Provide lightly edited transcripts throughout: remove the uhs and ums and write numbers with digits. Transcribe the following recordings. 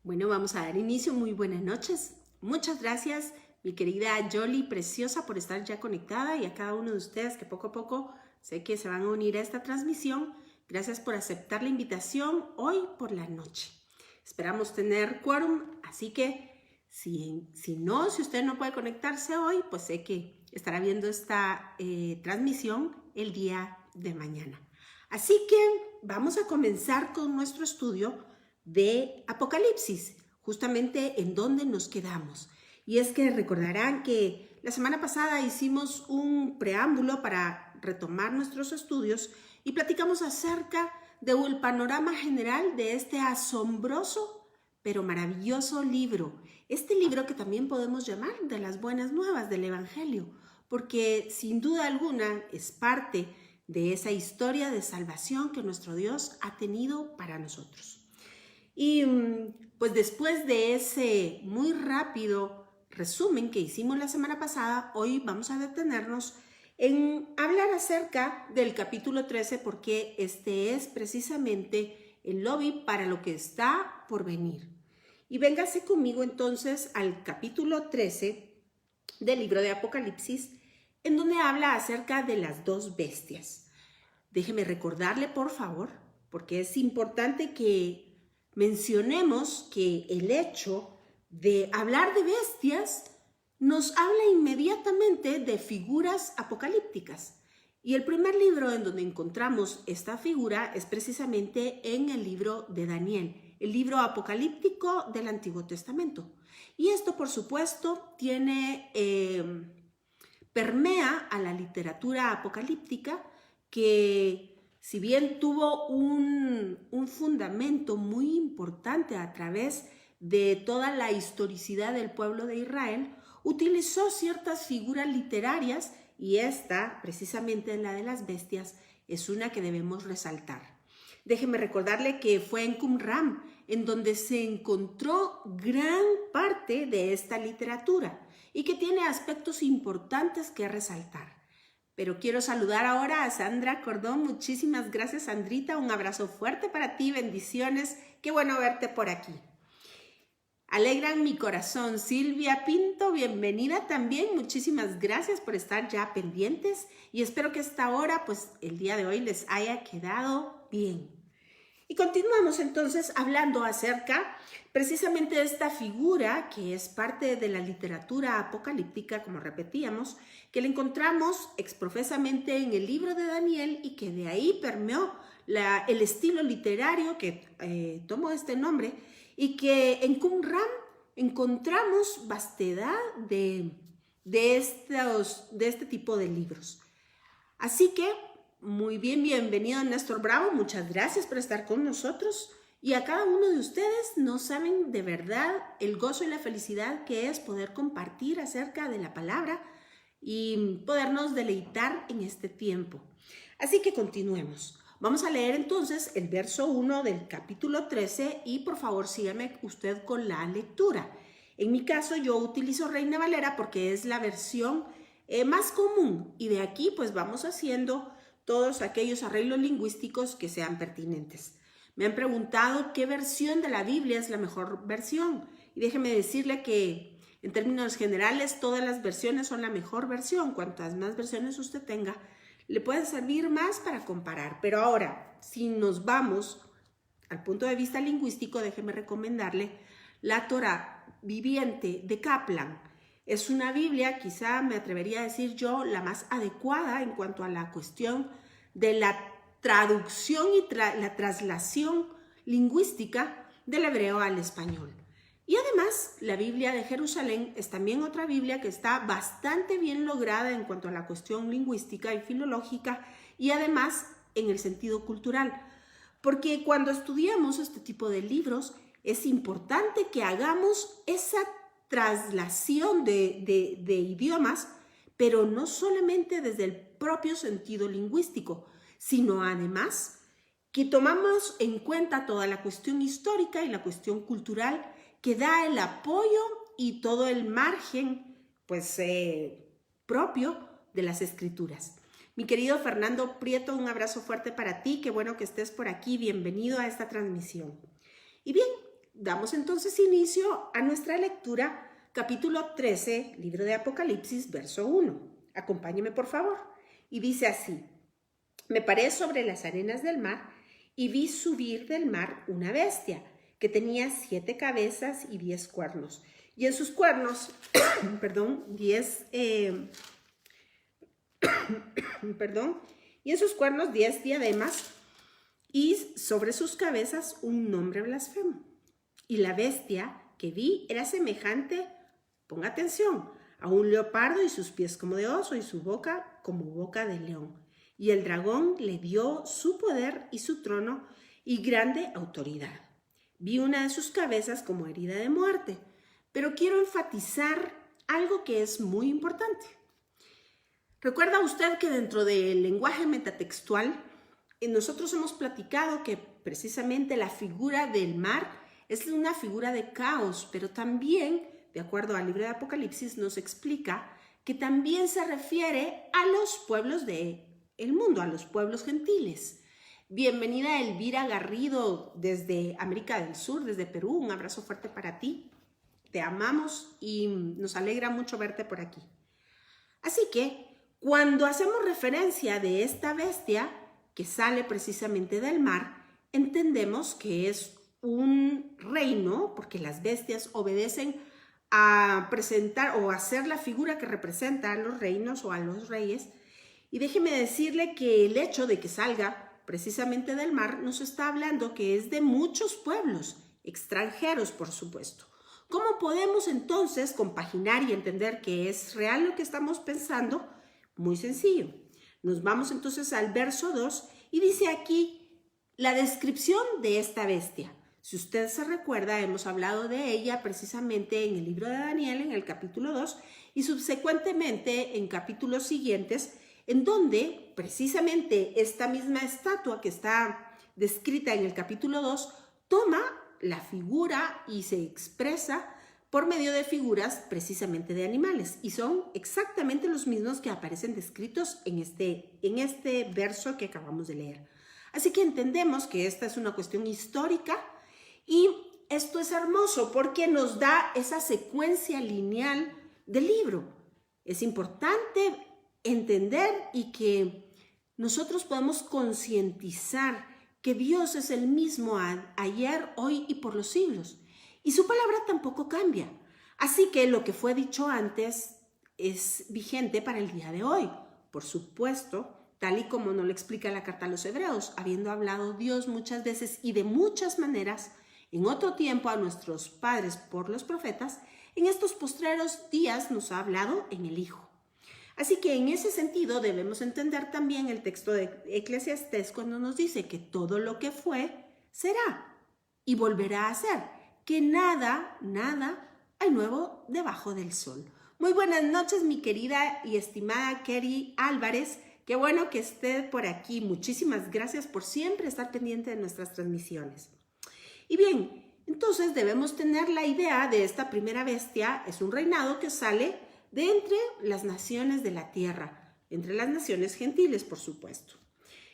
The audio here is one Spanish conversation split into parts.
Bueno, vamos a dar inicio. Muy buenas noches. Muchas gracias, mi querida Yoli, preciosa, por estar ya conectada, y a cada uno de ustedes que poco a poco sé que se van a unir a esta transmisión. Gracias por aceptar la invitación hoy por la noche. Esperamos tener quórum, así que si usted no puede conectarse hoy, pues sé que estará viendo esta transmisión el día de mañana. Así que vamos a comenzar con nuestro estudio de Apocalipsis, justamente en donde nos quedamos. Y es que recordarán que la semana pasada hicimos un preámbulo para retomar nuestros estudios y platicamos acerca del panorama general de este asombroso pero maravilloso libro. Este libro que también podemos llamar de las buenas nuevas del Evangelio, porque sin duda alguna es parte de esa historia de salvación que nuestro Dios ha tenido para nosotros. Y pues después de ese muy rápido resumen que hicimos la semana pasada, hoy vamos a detenernos en hablar acerca del capítulo 13, porque este es precisamente el lobby para lo que está por venir. Y véngase conmigo entonces al capítulo 13 del libro de Apocalipsis, en donde habla acerca de las dos bestias. Déjeme recordarle, por favor, porque es importante que mencionemos que el hecho de hablar de bestias nos habla inmediatamente de figuras apocalípticas. Y el primer libro en donde encontramos esta figura es precisamente en el libro de Daniel, el libro apocalíptico del Antiguo Testamento. Y esto, por supuesto, permea a la literatura apocalíptica, que si bien tuvo un fundamento muy importante a través de toda la historicidad del pueblo de Israel, utilizó ciertas figuras literarias, y esta, precisamente la de las bestias, es una que debemos resaltar. Déjeme recordarle que fue en Qumran en donde se encontró gran parte de esta literatura y que tiene aspectos importantes que resaltar. Pero quiero saludar ahora a Sandra Cordón. Muchísimas gracias, Sandrita. Un abrazo fuerte para ti. Bendiciones. Qué bueno verte por aquí. Alegran mi corazón. Silvia Pinto, bienvenida también. Muchísimas gracias por estar ya pendientes. Y espero que esta hora, pues el día de hoy, les haya quedado bien. Y continuamos entonces hablando acerca precisamente de esta figura que es parte de la literatura apocalíptica, como repetíamos, que la encontramos exprofesamente en el libro de Daniel y que de ahí permeó el estilo literario que tomó este nombre, y que en Qumran encontramos vastedad de este tipo de libros. Así que muy bien, bienvenido Néstor Bravo, muchas gracias por estar con nosotros, y a cada uno de ustedes no saben de verdad el gozo y la felicidad que es poder compartir acerca de la palabra y podernos deleitar en este tiempo. Así que continuemos. Vamos a leer entonces el verso 1 del capítulo 13 y por favor sígame usted con la lectura. En mi caso yo utilizo Reina Valera porque es la versión más común, y de aquí pues vamos haciendo todos aquellos arreglos lingüísticos que sean pertinentes. Me han preguntado qué versión de la Biblia es la mejor versión, y déjeme decirle que en términos generales todas las versiones son la mejor versión. Cuantas más versiones usted tenga, le puede servir más para comparar. Pero ahora, si nos vamos al punto de vista lingüístico, déjeme recomendarle la Torá viviente de Kaplan. Es una Biblia, quizá me atrevería a decir yo, la más adecuada en cuanto a la cuestión de la traducción y la traslación lingüística del hebreo al español. Y además, la Biblia de Jerusalén es también otra Biblia que está bastante bien lograda en cuanto a la cuestión lingüística y filológica, y además en el sentido cultural. Porque cuando estudiamos este tipo de libros, es importante que hagamos esa traslación de idiomas, pero no solamente desde el propio sentido lingüístico, sino además que tomamos en cuenta toda la cuestión histórica y la cuestión cultural que da el apoyo y todo el margen propio de las escrituras. Mi querido Fernando Prieto, un abrazo fuerte para ti. Qué bueno que estés por aquí. Bienvenido a esta transmisión. Y bien, damos entonces inicio a nuestra lectura, capítulo 13, libro de Apocalipsis, verso 1. Acompáñeme, por favor. Y dice así: me paré sobre las arenas del mar y vi subir del mar una bestia que tenía 7 cabezas y 10 cuernos. Y en sus cuernos, 10 diademas, y sobre sus cabezas un nombre blasfemo. Y la bestia que vi era semejante, ponga atención, a un leopardo, y sus pies como de oso, y su boca como boca de león. Y el dragón le dio su poder y su trono y grande autoridad. Vi una de sus cabezas como herida de muerte, pero quiero enfatizar algo que es muy importante. ¿Recuerda usted que dentro del lenguaje metatextual nosotros hemos platicado que precisamente la figura del mar es una figura de caos, pero también, de acuerdo al libro de Apocalipsis, nos explica que también se refiere a los pueblos del mundo, a los pueblos gentiles? Bienvenida Elvira Garrido desde América del Sur, desde Perú. Un abrazo fuerte para ti. Te amamos y nos alegra mucho verte por aquí. Así que cuando hacemos referencia de esta bestia que sale precisamente del mar, entendemos que es un reino, porque las bestias obedecen a presentar o a ser la figura que representa a los reinos o a los reyes. Y déjeme decirle que el hecho de que salga precisamente del mar nos está hablando que es de muchos pueblos, extranjeros por supuesto. ¿Cómo podemos entonces compaginar y entender que es real lo que estamos pensando? Muy sencillo. Nos vamos entonces al verso 2 y dice aquí la descripción de esta bestia. Si usted se recuerda, hemos hablado de ella precisamente en el libro de Daniel, en el capítulo 2, y subsecuentemente en capítulos siguientes, en donde precisamente esta misma estatua que está descrita en el capítulo 2 toma la figura y se expresa por medio de figuras precisamente de animales, y son exactamente los mismos que aparecen descritos en este verso que acabamos de leer. Así que entendemos que esta es una cuestión histórica, y esto es hermoso porque nos da esa secuencia lineal del libro. Es importante entender y que nosotros podemos concientizar que Dios es el mismo ayer, hoy y por los siglos. Y su palabra tampoco cambia. Así que lo que fue dicho antes es vigente para el día de hoy. Por supuesto, tal y como nos lo explica la carta a los Hebreos, habiendo hablado Dios muchas veces y de muchas maneras en otro tiempo a nuestros padres por los profetas, en estos postreros días nos ha hablado en el Hijo. Así que en ese sentido debemos entender también el texto de Eclesiastés cuando nos dice que todo lo que fue, será y volverá a ser, que nada hay nuevo debajo del sol. Muy buenas noches, mi querida y estimada Kerry Álvarez. Qué bueno que esté por aquí. Muchísimas gracias por siempre estar pendiente de nuestras transmisiones. Y bien, entonces debemos tener la idea de esta primera bestia. Es un reinado que sale de entre las naciones de la tierra, entre las naciones gentiles, por supuesto.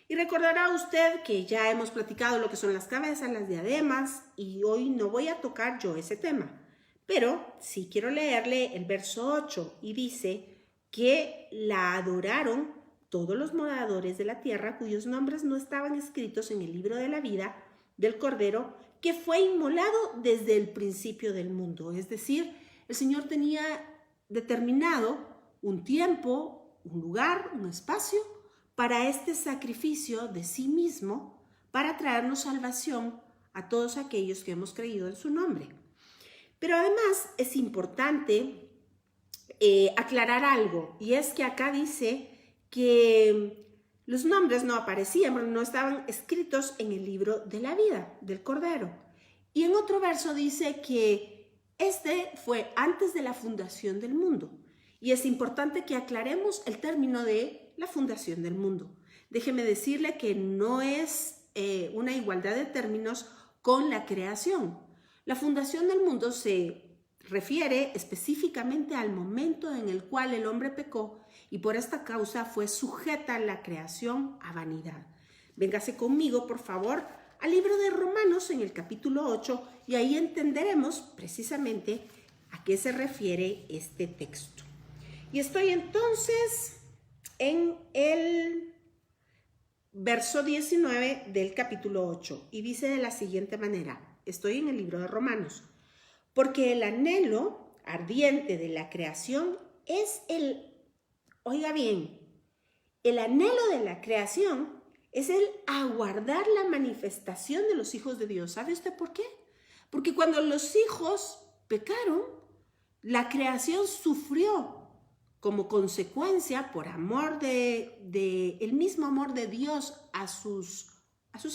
Y recordará usted que ya hemos platicado lo que son las cabezas, las diademas, y hoy no voy a tocar yo ese tema. Pero sí quiero leerle el verso 8, y dice que la adoraron todos los moradores de la tierra cuyos nombres no estaban escritos en el libro de la vida del Cordero, que fue inmolado desde el principio del mundo. Es decir, el Señor tenía determinado un tiempo, un lugar, un espacio para este sacrificio de sí mismo para traernos salvación a todos aquellos que hemos creído en su nombre. Pero además es importante aclarar algo, y es que acá dice que los nombres no aparecían, no estaban escritos en el libro de la vida del Cordero. Y en otro verso dice que este fue antes de la fundación del mundo. Y es importante que aclaremos el término de la fundación del mundo. Déjeme decirle que no es una igualdad de términos con la creación. La fundación del mundo se refiere específicamente al momento en el cual el hombre pecó y por esta causa fue sujeta la creación a vanidad. Véngase conmigo, por favor, al libro de Romanos en el capítulo 8 y ahí entenderemos precisamente a qué se refiere este texto. Y estoy entonces en el verso 19 del capítulo 8 y dice de la siguiente manera, estoy en el libro de Romanos, porque el anhelo ardiente de la creación es oiga bien, el anhelo de la creación es el aguardar la manifestación de los hijos de Dios. ¿Sabe usted por qué? Porque cuando los hijos pecaron, la creación sufrió como consecuencia por amor el mismo amor de Dios a sus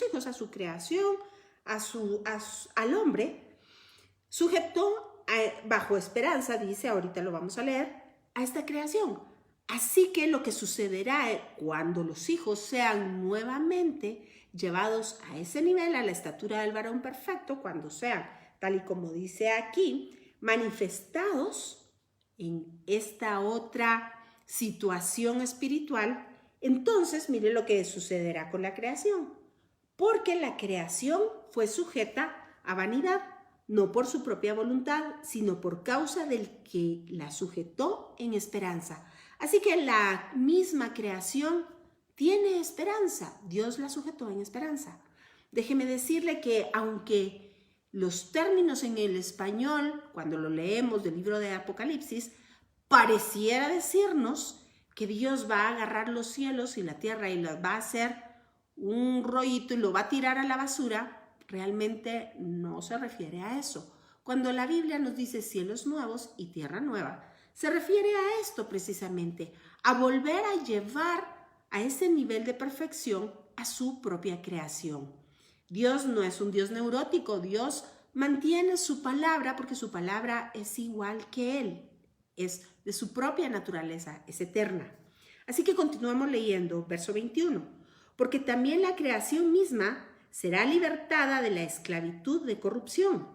hijos, a su creación, al hombre, sujetó bajo esperanza, dice, ahorita lo vamos a leer, a esta creación. Así que lo que sucederá cuando los hijos sean nuevamente llevados a ese nivel, a la estatura del varón perfecto, cuando sean, tal y como dice aquí, manifestados en esta otra situación espiritual, entonces mire lo que sucederá con la creación. Porque la creación fue sujeta a vanidad, no por su propia voluntad, sino por causa del que la sujetó en esperanza. Así que la misma creación tiene esperanza. Dios la sujetó en esperanza. Déjeme decirle que aunque los términos en el español, cuando lo leemos del libro de Apocalipsis, pareciera decirnos que Dios va a agarrar los cielos y la tierra y los va a hacer un rollito y lo va a tirar a la basura, realmente no se refiere a eso. Cuando la Biblia nos dice cielos nuevos y tierra nueva, se refiere a esto precisamente, a volver a llevar a ese nivel de perfección a su propia creación. Dios no es un Dios neurótico, Dios mantiene su palabra porque su palabra es igual que Él, es de su propia naturaleza, es eterna. Así que continuamos leyendo, verso 21, porque también la creación misma será libertada de la esclavitud de corrupción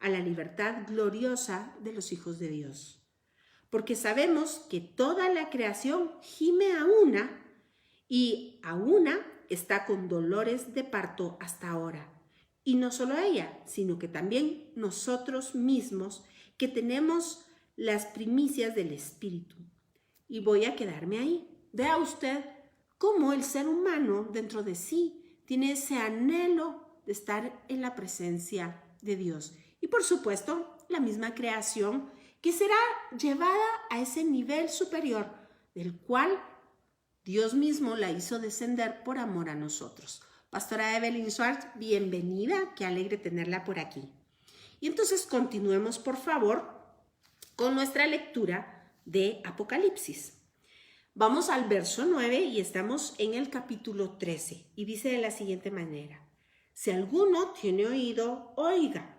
a la libertad gloriosa de los hijos de Dios. Porque sabemos que toda la creación gime a una y a una está con dolores de parto hasta ahora. Y no solo ella, sino que también nosotros mismos que tenemos las primicias del Espíritu. Y voy a quedarme ahí. Vea usted cómo el ser humano dentro de sí tiene ese anhelo de estar en la presencia de Dios. Y por supuesto, la misma creación que será llevada a ese nivel superior del cual Dios mismo la hizo descender por amor a nosotros. Pastora Evelyn Schwartz, bienvenida, qué alegre tenerla por aquí. Y entonces continuemos, por favor, con nuestra lectura de Apocalipsis. Vamos al verso 9 y estamos en el capítulo 13 y dice de la siguiente manera: si alguno tiene oído, oiga.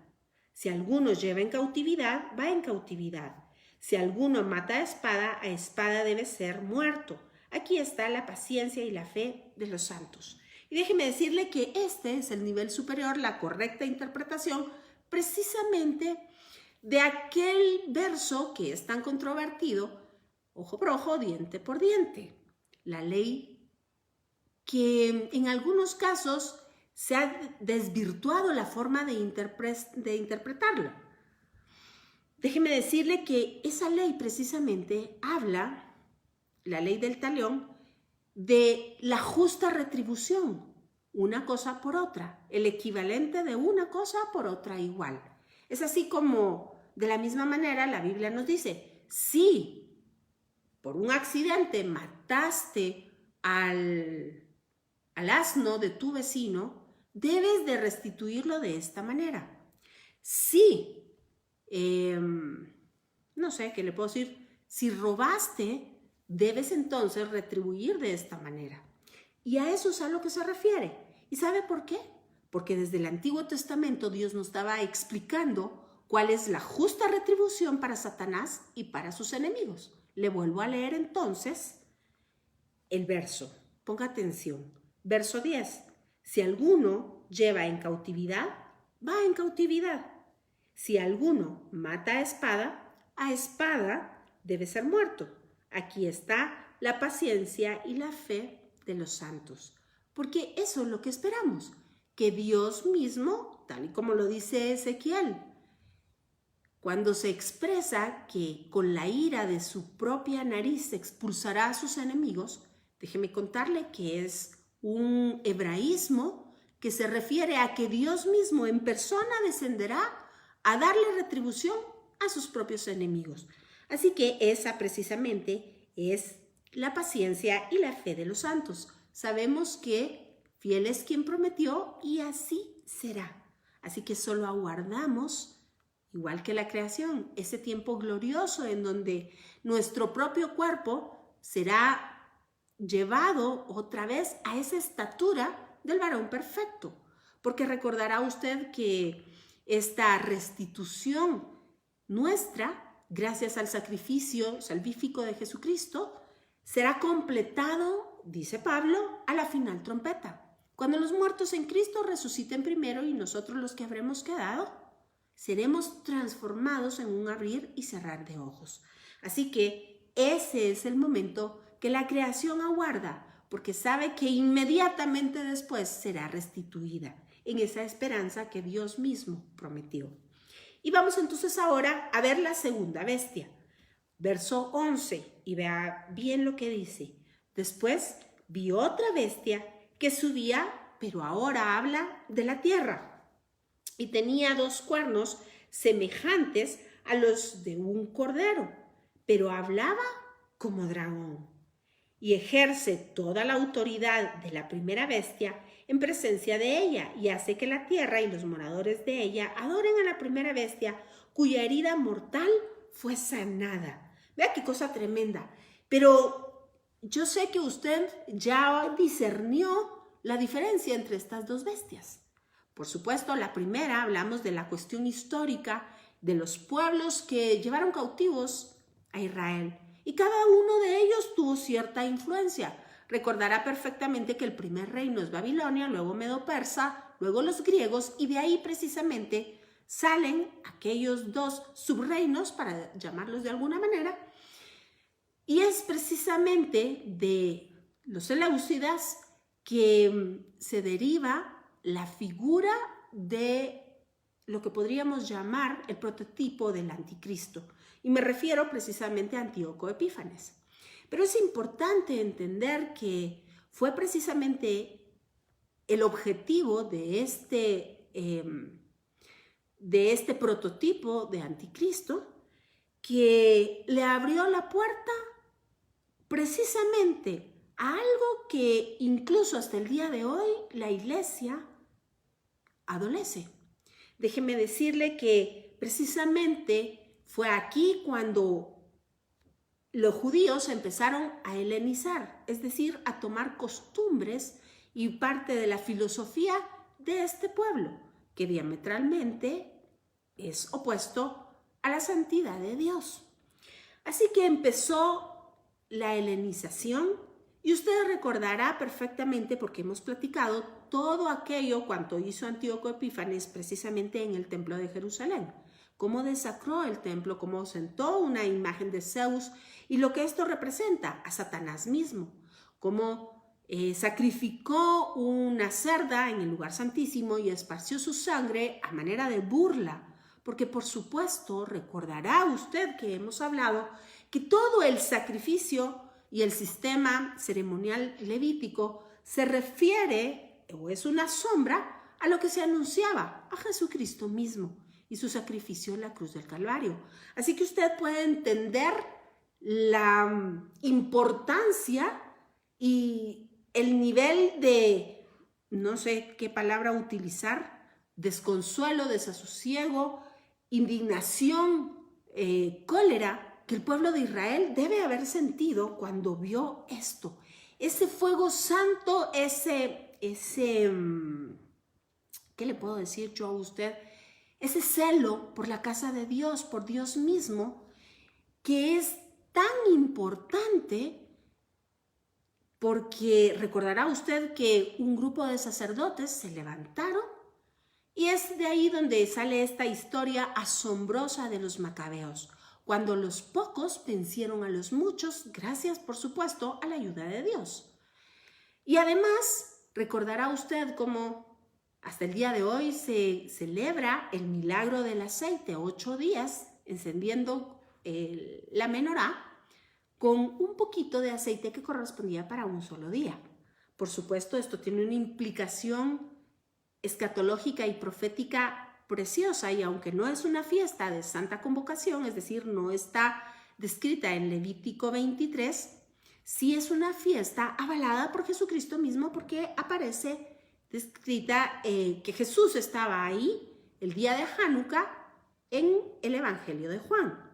Si alguno lleva en cautividad, va en cautividad. Si alguno mata a espada debe ser muerto. Aquí está la paciencia y la fe de los santos. Y déjeme decirle que este es el nivel superior, la correcta interpretación precisamente de aquel verso que es tan controvertido, ojo por ojo, diente por diente. La ley que en algunos casos se ha desvirtuado la forma de interpretarlo. Déjeme decirle que esa ley precisamente habla, la ley del talión, de la justa retribución, una cosa por otra, el equivalente de una cosa por otra igual. Es así como, de la misma manera, la Biblia nos dice, si por un accidente mataste al asno de tu vecino, debes de restituirlo de esta manera. Si, no sé, ¿qué le puedo decir? Si robaste, debes entonces retribuir de esta manera. Y a eso es a lo que se refiere. ¿Y sabe por qué? Porque desde el Antiguo Testamento Dios nos estaba explicando cuál es la justa retribución para Satanás y para sus enemigos. Le vuelvo a leer entonces el verso. Ponga atención. Verso 10. Si alguno lleva en cautividad, va en cautividad. Si alguno mata a espada debe ser muerto. Aquí está la paciencia y la fe de los santos. Porque eso es lo que esperamos, que Dios mismo, tal y como lo dice Ezequiel, cuando se expresa que con la ira de su propia nariz expulsará a sus enemigos, déjeme contarle que es un hebraísmo que se refiere a que Dios mismo en persona descenderá a darle retribución a sus propios enemigos. Así que esa precisamente es la paciencia y la fe de los santos. Sabemos que fiel es quien prometió y así será. Así que solo aguardamos, igual que la creación, ese tiempo glorioso en donde nuestro propio cuerpo será llevado otra vez a esa estatura del varón perfecto. Porque recordará usted que esta restitución nuestra, gracias al sacrificio salvífico de Jesucristo, será completado, dice Pablo, a la final trompeta. Cuando los muertos en Cristo resuciten primero y nosotros los que habremos quedado, seremos transformados en un abrir y cerrar de ojos. Así que ese es el momento que la creación aguarda, porque sabe que inmediatamente después será restituida en esa esperanza que Dios mismo prometió. Y vamos entonces ahora a ver la segunda bestia. Verso 11, y vea bien lo que dice. Después vi otra bestia que subía, pero ahora habla de la tierra, y tenía 2 cuernos semejantes a los de un cordero, pero hablaba como dragón, y ejerce toda la autoridad de la primera bestia en presencia de ella, y hace que la tierra y los moradores de ella adoren a la primera bestia, cuya herida mortal fue sanada. Vea qué cosa tremenda. Pero yo sé que usted ya discernió la diferencia entre estas 2 bestias. Por supuesto, la primera, hablamos de la cuestión histórica de los pueblos que llevaron cautivos a Israel. Y cada uno de ellos tuvo cierta influencia. Recordará perfectamente que el primer reino es Babilonia, luego Medo-Persa, luego los griegos, y de ahí precisamente salen aquellos 2 subreinos, para llamarlos de alguna manera, y es precisamente de los seleucidas que se deriva la figura de lo que podríamos llamar el prototipo del anticristo. Y me refiero precisamente a Antíoco Epífanes. Pero es importante entender que fue precisamente el objetivo de este prototipo de anticristo que le abrió la puerta precisamente a algo que incluso hasta el día de hoy la iglesia adolece. Déjeme decirle que precisamente fue aquí cuando los judíos empezaron a helenizar, es decir, a tomar costumbres y parte de la filosofía de este pueblo, que diametralmente es opuesto a la santidad de Dios. Así que empezó la helenización, y usted recordará perfectamente, porque hemos platicado todo aquello cuanto hizo Antíoco Epífanes precisamente en el templo de Jerusalén, cómo desacró el templo, cómo sentó una imagen de Zeus y lo que esto representa a Satanás mismo, cómo sacrificó una cerda en el lugar santísimo y esparció su sangre a manera de burla, porque por supuesto recordará usted que hemos hablado que todo el sacrificio y el sistema ceremonial levítico se refiere o es una sombra a lo que se anunciaba a Jesucristo mismo y su sacrificio en la cruz del Calvario. Así que usted puede entender la importancia y el nivel de, no sé qué palabra utilizar, desconsuelo, desasosiego, indignación, cólera, que el pueblo de Israel debe haber sentido cuando vio esto. Ese fuego santo, ¿qué le puedo decir yo a usted? Ese celo por la casa de Dios, por Dios mismo, que es tan importante, porque recordará usted que un grupo de sacerdotes se levantaron, y es de ahí donde sale esta historia asombrosa de los macabeos, cuando los pocos vencieron a los muchos, gracias, por supuesto, a la ayuda de Dios. Y además, recordará usted cómo Hasta el día de hoy se celebra el milagro del aceite, 8 días encendiendo la menorá con un poquito de aceite que correspondía para un solo día. Por supuesto, esto tiene una implicación escatológica y profética preciosa, y aunque no es una fiesta de santa convocación, es decir, no está descrita en Levítico 23, sí es una fiesta avalada por Jesucristo mismo, porque aparece descrita que Jesús estaba ahí el día de Hanukkah en el Evangelio de Juan.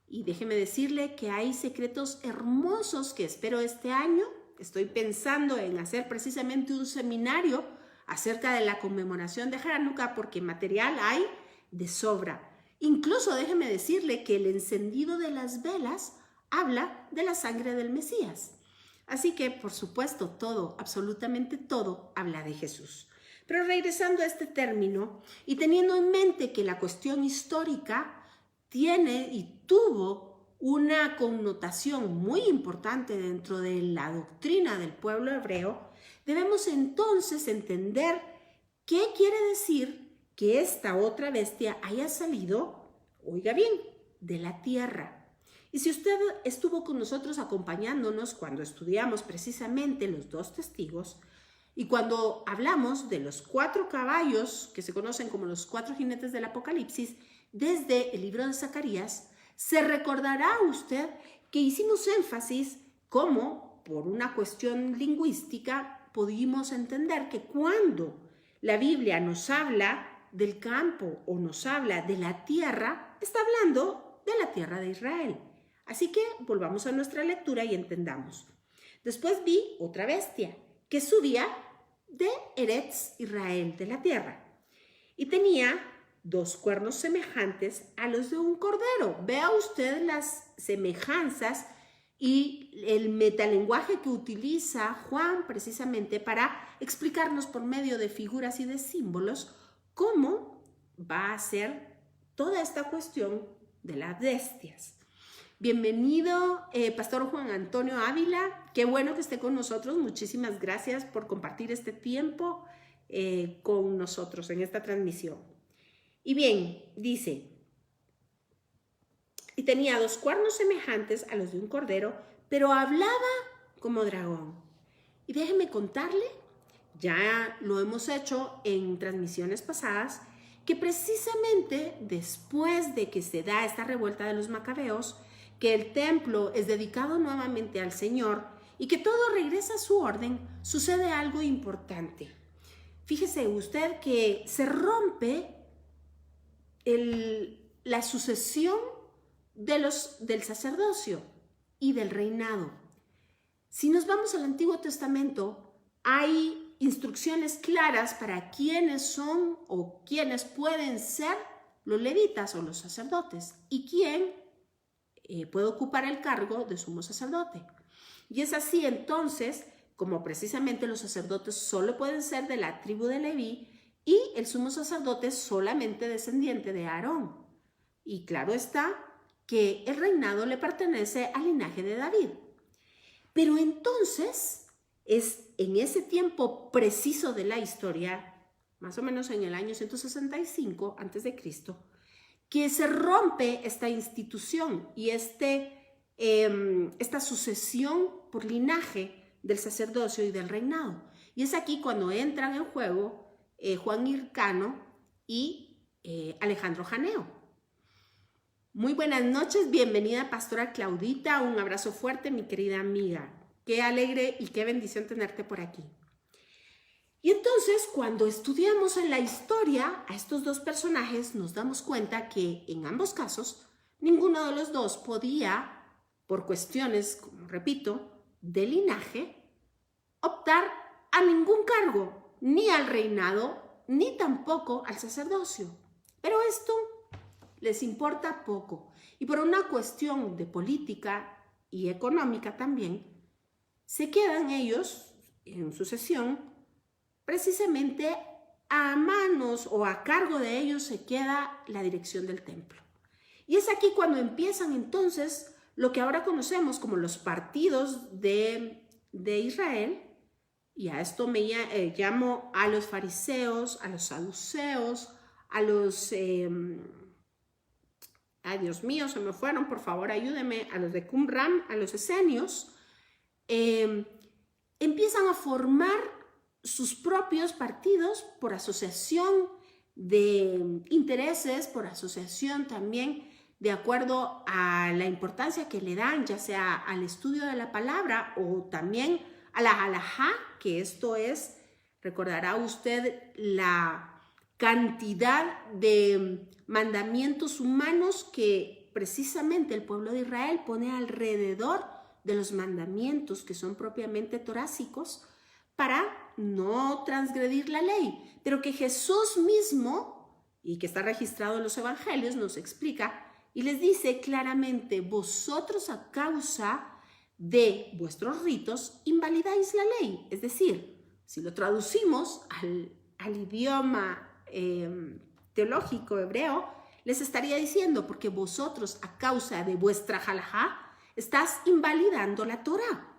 Y déjeme decirle que hay secretos hermosos que espero este año. Estoy pensando en hacer precisamente un seminario acerca de la conmemoración de Hanukkah, porque material hay de sobra. Incluso déjeme decirle que el encendido de las velas habla de la sangre del Mesías. Así que, por supuesto, todo, absolutamente todo, habla de Jesús. Pero regresando a este término y teniendo en mente que la cuestión histórica tiene y tuvo una connotación muy importante dentro de la doctrina del pueblo hebreo, debemos entonces entender qué quiere decir que esta otra bestia haya salido, oiga bien, de la tierra. Y si usted estuvo con nosotros acompañándonos cuando estudiamos precisamente los 2 testigos y cuando hablamos de los 4 caballos que se conocen como los 4 jinetes del Apocalipsis desde el libro de Zacarías, se recordará usted que hicimos énfasis cómo, por una cuestión lingüística, pudimos entender que cuando la Biblia nos habla del campo o nos habla de la tierra, está hablando de la tierra de Israel. Así que volvamos a nuestra lectura y entendamos. Después vi otra bestia que subía de Eretz Israel, de la tierra, y tenía 2 cuernos semejantes a los de un cordero. Vea usted las semejanzas y el metalenguaje que utiliza Juan precisamente para explicarnos por medio de figuras y de símbolos cómo va a ser toda esta cuestión de las bestias. Bienvenido, Pastor Juan Antonio Ávila. Qué bueno que esté con nosotros. Muchísimas gracias por compartir este tiempo con nosotros en esta transmisión. Y bien, dice, y tenía 2 cuernos semejantes a los de un cordero, pero hablaba como dragón. Y déjeme contarle, ya lo hemos hecho en transmisiones pasadas, que precisamente después de que se da esta revuelta de los macabeos, que el templo es dedicado nuevamente al Señor y que todo regresa a su orden, sucede algo importante. Fíjese usted que se rompe la sucesión del sacerdocio y del reinado. Si nos vamos al Antiguo Testamento, hay instrucciones claras para quiénes son o quiénes pueden ser los levitas o los sacerdotes y quién puede ocupar el cargo de sumo sacerdote. Y es así entonces como precisamente los sacerdotes solo pueden ser de la tribu de Leví y el sumo sacerdote es solamente descendiente de Aarón. Y claro está que el reinado le pertenece al linaje de David. Pero entonces es en ese tiempo preciso de la historia, más o menos en el año 165 a.C., que se rompe esta institución y esta sucesión por linaje del sacerdocio y del reinado. Y es aquí cuando entran en juego Juan Hircano y Alejandro Janeo. Muy buenas noches, bienvenida Pastora Claudita, un abrazo fuerte mi querida amiga. Qué alegre y qué bendición tenerte por aquí. Y entonces, cuando estudiamos en la historia a estos 2 personajes, nos damos cuenta que en ambos casos, ninguno de los 2 podía, por cuestiones, como repito, de linaje, optar a ningún cargo, ni al reinado, ni tampoco al sacerdocio. Pero esto les importa poco. Y por una cuestión de política y económica también, se quedan ellos en sucesión. Precisamente a manos o a cargo de ellos se queda la dirección del templo. Y es aquí cuando empiezan entonces lo que ahora conocemos como los partidos de Israel, y a esto me llamo a los fariseos, a los saduceos, a los... ay, Dios mío, se me fueron, por favor, ayúdenme, a los de Qumran, a los esenios, empiezan a formar sus propios partidos por asociación de intereses, por asociación también de acuerdo a la importancia que le dan, ya sea al estudio de la palabra o también a la halajá, que esto es, recordará usted, la cantidad de mandamientos humanos que precisamente el pueblo de Israel pone alrededor de los mandamientos que son propiamente torásicos para no transgredir la ley, pero que Jesús mismo, y que está registrado en los evangelios, nos explica y les dice claramente: vosotros a causa de vuestros ritos invalidáis la ley. Es decir, si lo traducimos al idioma teológico hebreo, les estaría diciendo, porque vosotros a causa de vuestra halajá estás invalidando la Torá.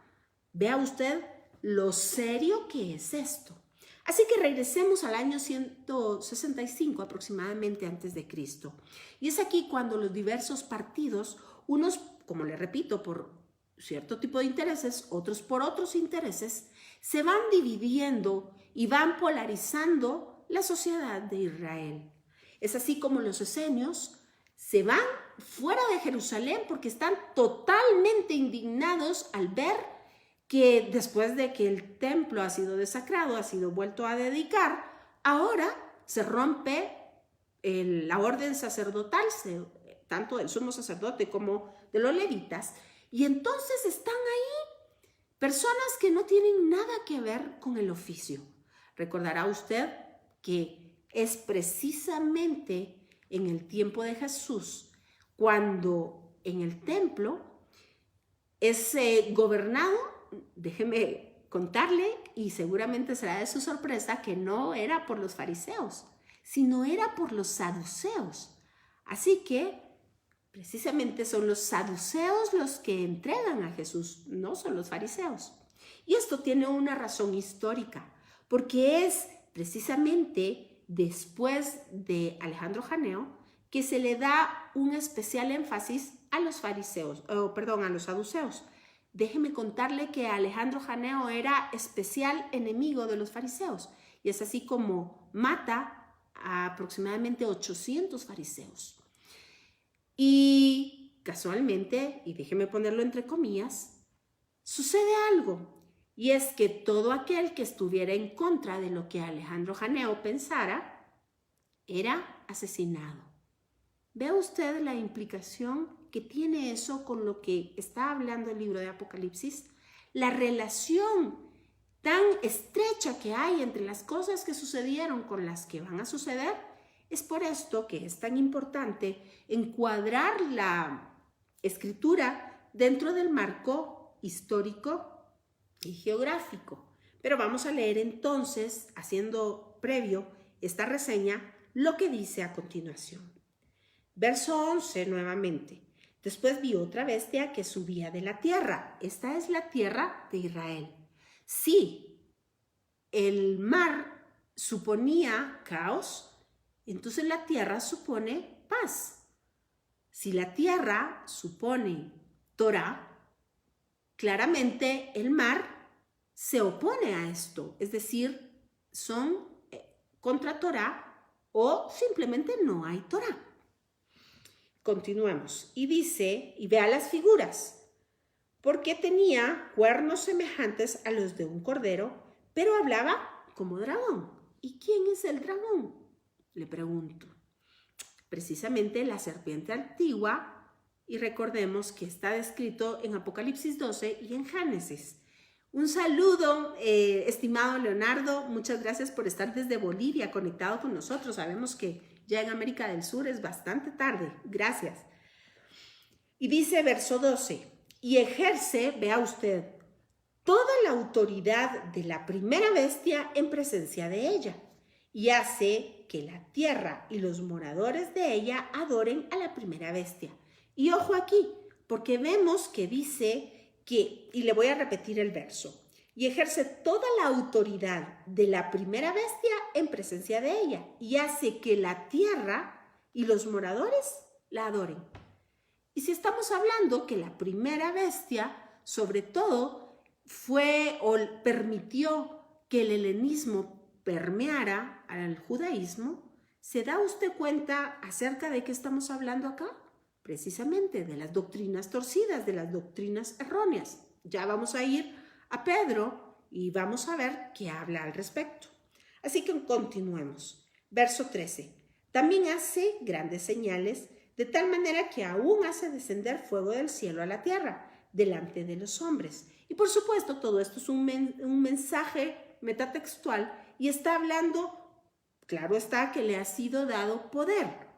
Vea usted lo serio que es esto. Así que regresemos al año 165 aproximadamente antes de Cristo. Y es aquí cuando los diversos partidos, unos, como le repito, por cierto tipo de intereses, otros por otros intereses, se van dividiendo y van polarizando la sociedad de Israel. Es así como los esenios se van fuera de Jerusalén porque están totalmente indignados al ver que después de que el templo ha sido desacrado, ha sido vuelto a dedicar, ahora se rompe la orden sacerdotal, tanto del sumo sacerdote como de los levitas, y entonces están ahí personas que no tienen nada que ver con el oficio. Recordará usted que es precisamente en el tiempo de Jesús cuando en el templo es gobernado. Déjeme contarle, y seguramente será de su sorpresa, que no era por los fariseos, sino era por los saduceos. Así que precisamente son los saduceos los que entregan a Jesús, no son los fariseos. Y esto tiene una razón histórica, porque es precisamente después de Alejandro Janeo que se le da un especial énfasis a los fariseos, a los saduceos. Déjeme contarle que Alejandro Janeo era especial enemigo de los fariseos, y es así como mata a aproximadamente 800 fariseos. Y casualmente, y déjeme ponerlo entre comillas, sucede algo, y es que todo aquel que estuviera en contra de lo que Alejandro Janeo pensara era asesinado. ¿Ve usted la implicación que tiene eso con lo que está hablando el libro de Apocalipsis? La relación tan estrecha que hay entre las cosas que sucedieron con las que van a suceder. Es por esto que es tan importante encuadrar la escritura dentro del marco histórico y geográfico. Pero vamos a leer entonces, haciendo previo esta reseña, lo que dice a continuación. Verso 11 nuevamente. Después vi otra bestia que subía de la tierra. Esta es la tierra de Israel. Sí, el mar suponía caos, entonces la tierra supone paz. Si la tierra supone Torah, claramente el mar se opone a esto, es decir, son contra Torah o simplemente no hay Torah. Continuemos. Y dice, y vea las figuras, porque tenía cuernos semejantes a los de un cordero, pero hablaba como dragón. ¿Y quién es el dragón?, le pregunto. Precisamente la serpiente antigua, y recordemos que está descrito en Apocalipsis 12 y en Génesis. Un saludo, estimado Leonardo, muchas gracias por estar desde Bolivia conectado con nosotros. Sabemos que ya en América del Sur es bastante tarde. Gracias. Y dice verso 12, y ejerce, vea usted, toda la autoridad de la primera bestia en presencia de ella, y hace que la tierra y los moradores de ella adoren a la primera bestia. Y ojo aquí, porque vemos que dice que, y le voy a repetir el verso, y ejerce toda la autoridad de la primera bestia en presencia de ella y hace que la tierra y los moradores la adoren. Y si estamos hablando que la primera bestia, sobre todo, fue o permitió que el helenismo permeara al judaísmo, ¿se da usted cuenta acerca de qué estamos hablando acá? Precisamente de las doctrinas torcidas, de las doctrinas erróneas. Ya vamos a ir a Pedro y vamos a ver qué habla al respecto. Así que continuemos. Verso 13. También hace grandes señales, de tal manera que aún hace descender fuego del cielo a la tierra, delante de los hombres. Y por supuesto, todo esto es un mensaje metatextual y está hablando, claro está, que le ha sido dado poder.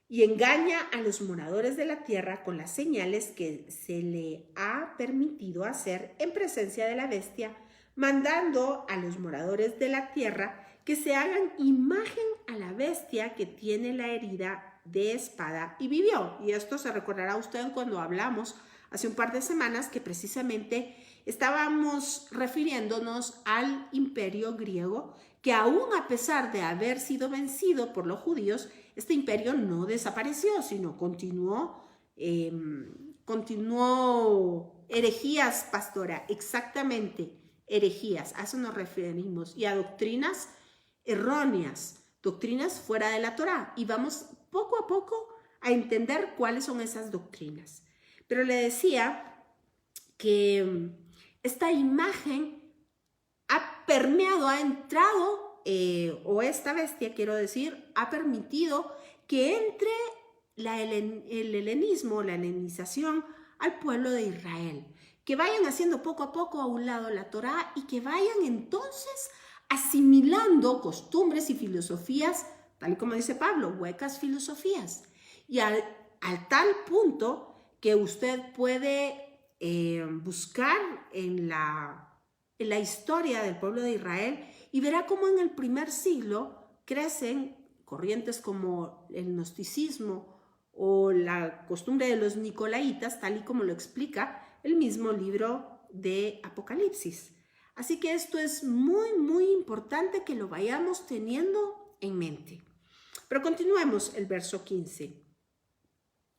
Y engaña a los moradores de la tierra con las señales que se le ha permitido hacer en presencia de la bestia, mandando a los moradores de la tierra que se hagan imagen a la bestia que tiene la herida de espada y vivió. Y esto se recordará usted cuando hablamos hace un par de semanas que precisamente estábamos refiriéndonos al imperio griego, que aún a pesar de haber sido vencido por los judíos, este imperio no desapareció, sino continuó herejías, pastora, exactamente, herejías, a eso nos referimos, y a doctrinas erróneas, doctrinas fuera de la Torá, y vamos poco a poco a entender cuáles son esas doctrinas. Pero le decía que esta imagen ha permeado, ha entrado, o esta bestia, quiero decir, ha permitido que entre el helenismo, la helenización al pueblo de Israel, que vayan haciendo poco a poco a un lado la Torá y que vayan entonces asimilando costumbres y filosofías, tal y como dice Pablo, huecas filosofías. Y al tal punto que usted puede buscar en la historia del pueblo de Israel y verá cómo en el primer siglo crecen corrientes como el gnosticismo o la costumbre de los nicolaitas, tal y como lo explica el mismo libro de Apocalipsis. Así que esto es muy, muy importante que lo vayamos teniendo en mente. Pero continuemos el verso 15.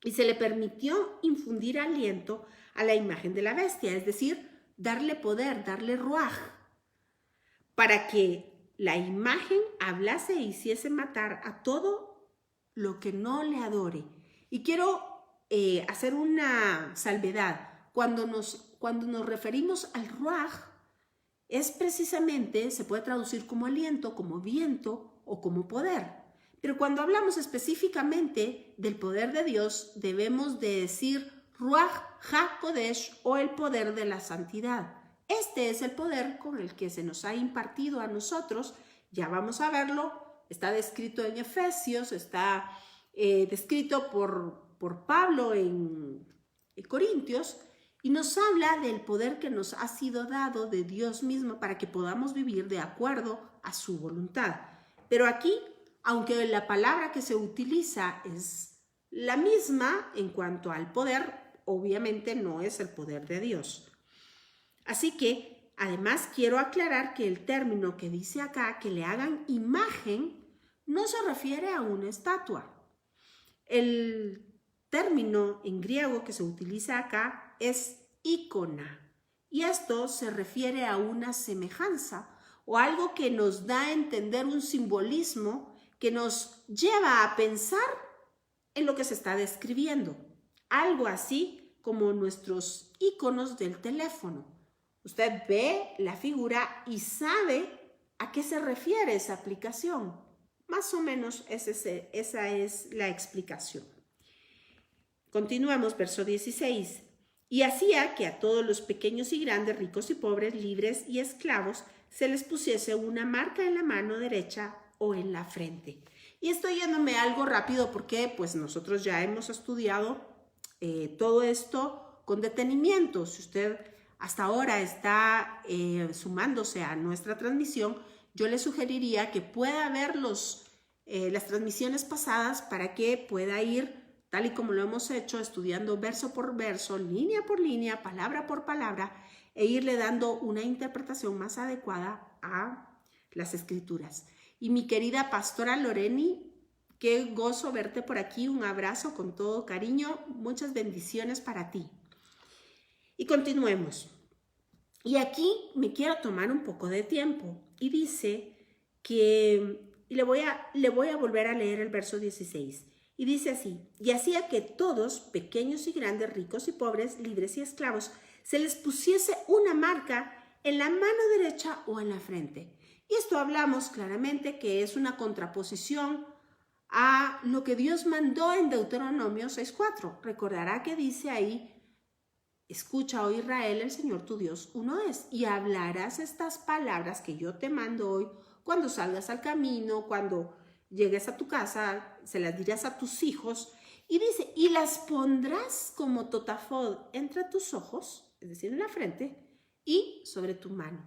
Y se le permitió infundir aliento a la imagen de la bestia, es decir, darle poder, darle ruaj, para que la imagen hablase e hiciese matar a todo lo que no le adore. Y quiero hacer una salvedad. Cuando nos referimos al ruaj, es precisamente, se puede traducir como aliento, como viento o como poder. Pero cuando hablamos específicamente del poder de Dios, debemos de decir Ruach HaKodesh o el poder de la santidad. Este es el poder con el que se nos ha impartido a nosotros. Ya vamos a verlo. Está descrito en Efesios, está descrito por Pablo en Corintios y nos habla del poder que nos ha sido dado de Dios mismo para que podamos vivir de acuerdo a su voluntad. Pero aquí, aunque la palabra que se utiliza es la misma en cuanto al poder, obviamente no es el poder de Dios. Así que, además, quiero aclarar que el término que dice acá, que le hagan imagen, no se refiere a una estatua. El término en griego que se utiliza acá es ícona, y esto se refiere a una semejanza o algo que nos da a entender un simbolismo que nos lleva a pensar en lo que se está describiendo. Algo así como nuestros iconos del teléfono. Usted ve la figura y sabe a qué se refiere esa aplicación. Más o menos esa es la explicación. Continuemos, verso 16. Y hacía que a todos los pequeños y grandes, ricos y pobres, libres y esclavos, se les pusiese una marca en la mano derecha o en la frente. Y estoy yéndome algo rápido porque pues nosotros ya hemos estudiado todo esto con detenimiento. Si usted hasta ahora está sumándose a nuestra transmisión, yo le sugeriría que pueda ver las transmisiones pasadas para que pueda ir, tal y como lo hemos hecho, estudiando verso por verso, línea por línea, palabra por palabra, e irle dando una interpretación más adecuada a las escrituras. Y mi querida pastora Loreni, qué gozo verte por aquí. Un abrazo con todo cariño. Muchas bendiciones para ti. Y continuemos. Y aquí me quiero tomar un poco de tiempo. Y dice que, le voy a volver a leer el verso 16. Y dice así: y hacía que todos, pequeños y grandes, ricos y pobres, libres y esclavos, se les pusiese una marca en la mano derecha o en la frente. Y esto hablamos claramente que es una contraposición a lo que Dios mandó en Deuteronomio 6:4. Recordará que dice ahí: escucha, oh Israel, el Señor tu Dios uno es, y hablarás estas palabras que yo te mando hoy cuando salgas al camino, cuando llegues a tu casa, se las dirás a tus hijos. Y dice, y las pondrás como totafod entre tus ojos, es decir, en la frente, y sobre tu mano.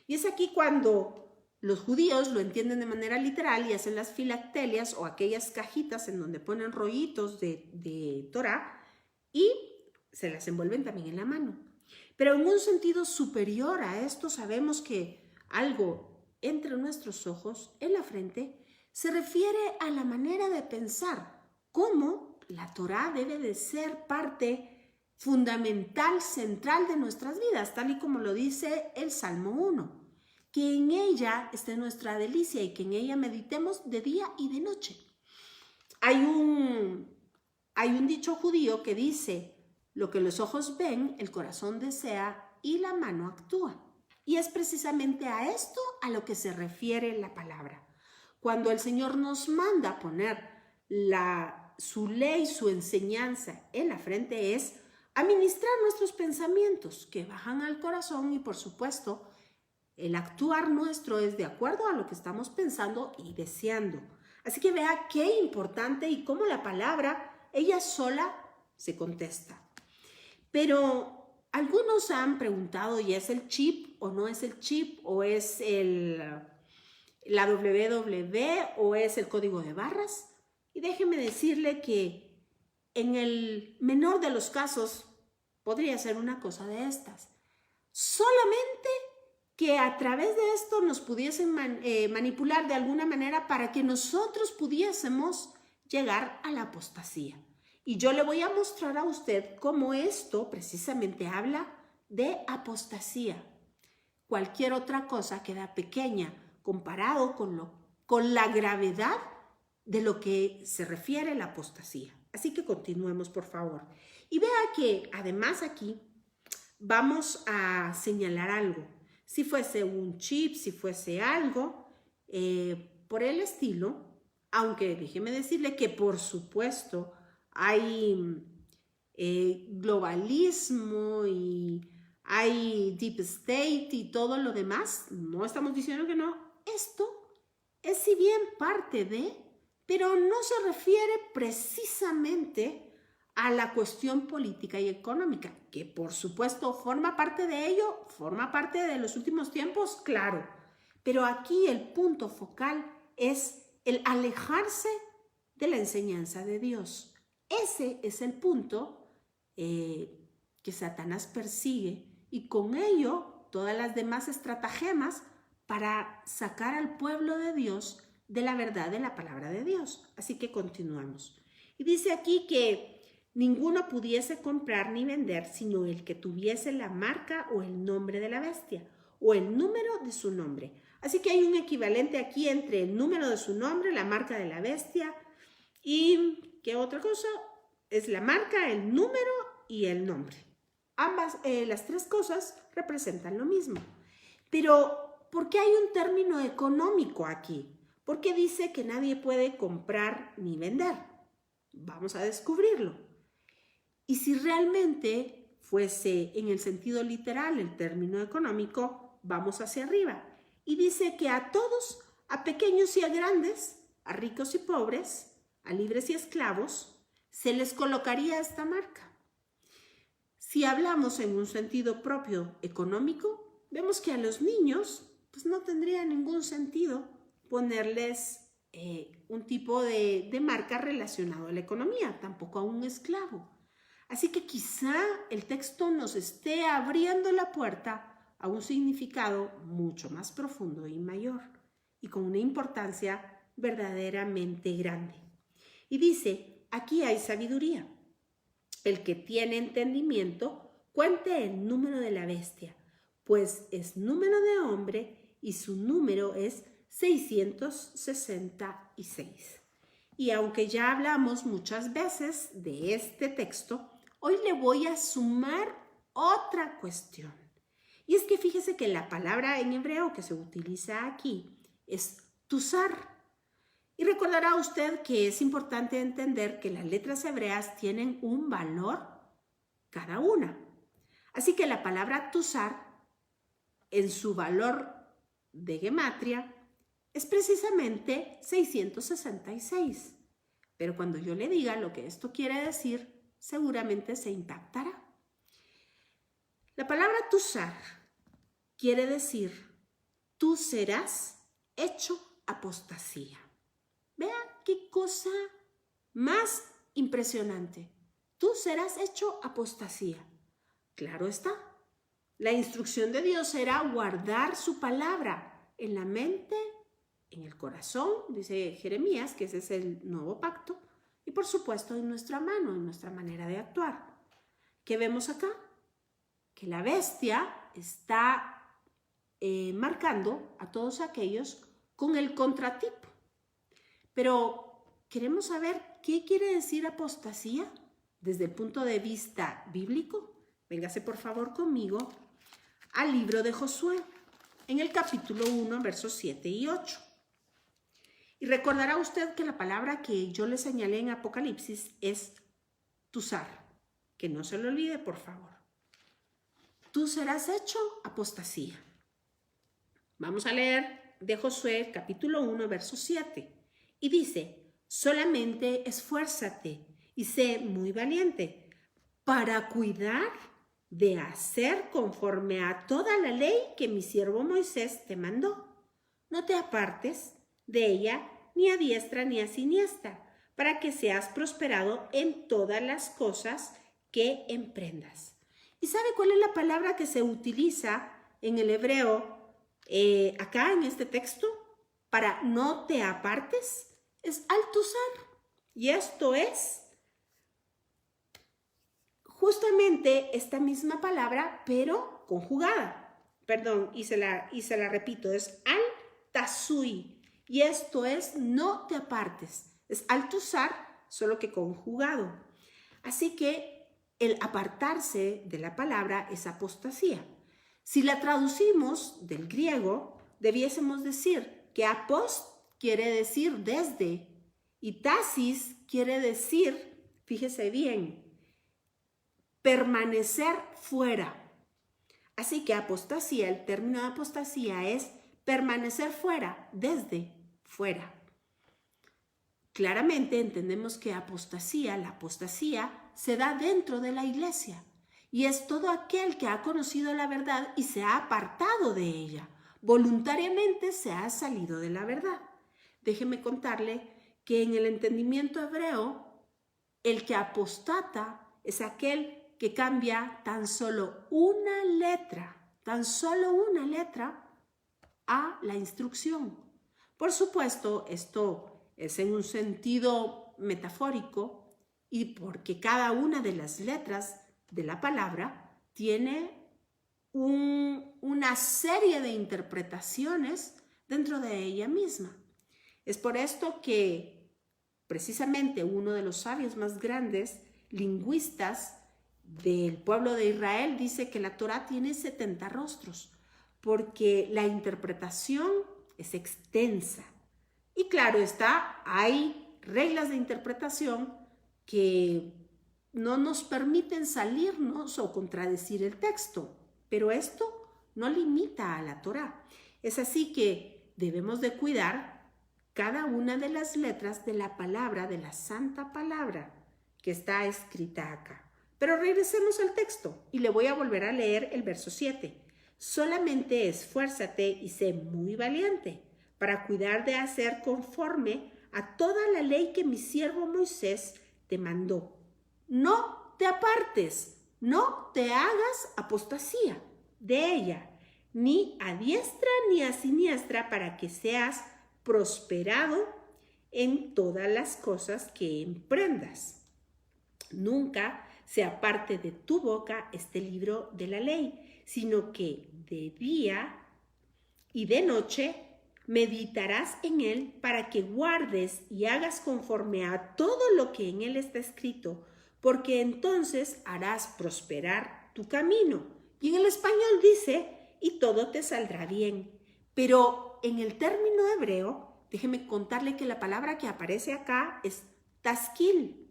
Y es aquí cuando los judíos lo entienden de manera literal y hacen las filactelias o aquellas cajitas en donde ponen rollitos de Torah y se las envuelven también en la mano. Pero en un sentido superior a esto, sabemos que algo entre nuestros ojos, en la frente, se refiere a la manera de pensar, cómo la Torah debe de ser parte fundamental, central de nuestras vidas, tal y como lo dice el Salmo 1. Que en ella esté nuestra delicia y que en ella meditemos de día y de noche. Hay un dicho judío que dice: lo que los ojos ven, el corazón desea y la mano actúa. Y es precisamente a esto a lo que se refiere la palabra. Cuando el Señor nos manda poner su ley, su enseñanza en la frente, es administrar nuestros pensamientos que bajan al corazón y, por supuesto, el actuar nuestro es de acuerdo a lo que estamos pensando y deseando. Así que vea qué importante y cómo la palabra, ella sola, se contesta. Pero algunos han preguntado, ¿y es el chip o no es el chip? ¿O es la www o es el código de barras? Y déjeme decirle que en el menor de los casos podría ser una cosa de estas. Solamente que a través de esto nos pudiesen manipular de alguna manera para que nosotros pudiésemos llegar a la apostasía. Y yo le voy a mostrar a usted cómo esto precisamente habla de apostasía. Cualquier otra cosa queda pequeña comparado con la gravedad de lo que se refiere a la apostasía. Así que continuemos, por favor. Y vea que además aquí vamos a señalar algo. Si fuese un chip, si fuese algo por el estilo, aunque déjeme decirle que por supuesto hay globalismo y hay deep state y todo lo demás, no estamos diciendo que no. Esto es si bien parte de, pero no se refiere precisamente a la cuestión política y económica, que por supuesto forma parte de ello, forma parte de los últimos tiempos, claro. Pero aquí el punto focal es el alejarse de la enseñanza de Dios. Ese es el punto que Satanás persigue y con ello todas las demás estratagemas para sacar al pueblo de Dios de la verdad de la palabra de Dios. Así que continuamos. Y dice aquí que ninguno pudiese comprar ni vender sino el que tuviese la marca o el nombre de la bestia o el número de su nombre. Así que hay un equivalente aquí entre el número de su nombre, la marca de la bestia y ¿qué otra cosa? Es la marca, el número y el nombre. Ambas, las tres cosas representan lo mismo. Pero, ¿por qué hay un término económico aquí? ¿Por qué dice que nadie puede comprar ni vender? Vamos a descubrirlo. Y si realmente fuese en el sentido literal el término económico, vamos hacia arriba. Y dice que a todos, a pequeños y a grandes, a ricos y pobres, a libres y esclavos, se les colocaría esta marca. Si hablamos en un sentido propio económico, vemos que a los niños pues no tendría ningún sentido ponerles un tipo de marca relacionado a la economía, tampoco a un esclavo. Así que quizá el texto nos esté abriendo la puerta a un significado mucho más profundo y mayor, y con una importancia verdaderamente grande. Y dice, aquí hay sabiduría. El que tiene entendimiento, cuente el número de la bestia, pues es número de hombre y su número es 666. Y aunque ya hablamos muchas veces de este texto, hoy le voy a sumar otra cuestión. Y es que fíjese que la palabra en hebreo que se utiliza aquí es tusar. Y recordará usted que es importante entender que las letras hebreas tienen un valor cada una. Así que la palabra tusar, en su valor de gematria, es precisamente 666. Pero cuando yo le diga lo que esto quiere decir, seguramente se impactará. La palabra tusar quiere decir, tú serás hecho apostasía. Vea qué cosa más impresionante. Tú serás hecho apostasía. Claro está. La instrucción de Dios era guardar su palabra en la mente, en el corazón, dice Jeremías, que ese es el nuevo pacto, y por supuesto en nuestra mano, en nuestra manera de actuar. ¿Qué vemos acá? Que la bestia está marcando a todos aquellos con el contratipo. Pero queremos saber qué quiere decir apostasía desde el punto de vista bíblico. Véngase por favor conmigo al libro de Josué, en el capítulo 1, versos 7 y 8. Y recordará usted que la palabra que yo le señalé en Apocalipsis es tusar. Que no se lo olvide, por favor. Tú serás hecho apostasía. Vamos a leer de Josué, capítulo 1, verso 7. Y dice, solamente esfuérzate y sé muy valiente para cuidar de hacer conforme a toda la ley que mi siervo Moisés te mandó. No te apartes de ella ni a diestra ni a siniestra, para que seas prosperado en todas las cosas que emprendas. ¿Y sabe cuál es la palabra que se utiliza en el hebreo acá en este texto? Para no te apartes, es al-tusar. Y esto es justamente esta misma palabra, pero conjugada. Perdón, y se la repito, es al-tasui. Y esto es no te apartes. Es al-tusar, solo que conjugado. Así que el apartarse de la palabra es apostasía. Si la traducimos del griego, debiésemos decir que apos quiere decir desde y tasis quiere decir, fíjese bien, permanecer fuera. Así que apostasía, el término de apostasía es permanecer fuera, desde fuera. Claramente entendemos que la apostasía se da dentro de la iglesia y es todo aquel que ha conocido la verdad y se ha apartado de ella. Voluntariamente se ha salido de la verdad. Déjeme contarle que en el entendimiento hebreo, el que apostata es aquel que cambia tan solo una letra a la instrucción. Por supuesto, esto es en un sentido metafórico y porque cada una de las letras de la palabra tiene una serie de interpretaciones dentro de ella misma. Es por esto que precisamente uno de los sabios más grandes, lingüistas del pueblo de Israel, dice que la Torá tiene 70 rostros, porque la interpretación es extensa. Y claro está, hay reglas de interpretación que no nos permiten salirnos o contradecir el texto, pero esto no limita a la Torá. Es así que debemos de cuidar cada una de las letras de la palabra, de la santa palabra que está escrita acá. Pero regresemos al texto y le voy a volver a leer el verso 7. Solamente esfuérzate y sé muy valiente para cuidar de hacer conforme a toda la ley que mi siervo Moisés te mandó. No te apartes, no te hagas apostasía de ella, ni a diestra ni a siniestra, para que seas prosperado en todas las cosas que emprendas. Nunca se aparte de tu boca este libro de la ley, sino que de día y de noche meditarás en él, para que guardes y hagas conforme a todo lo que en él está escrito, porque entonces harás prosperar tu camino. Y en el español dice, y todo te saldrá bien. Pero en el término hebreo, déjeme contarle que la palabra que aparece acá es tasquil.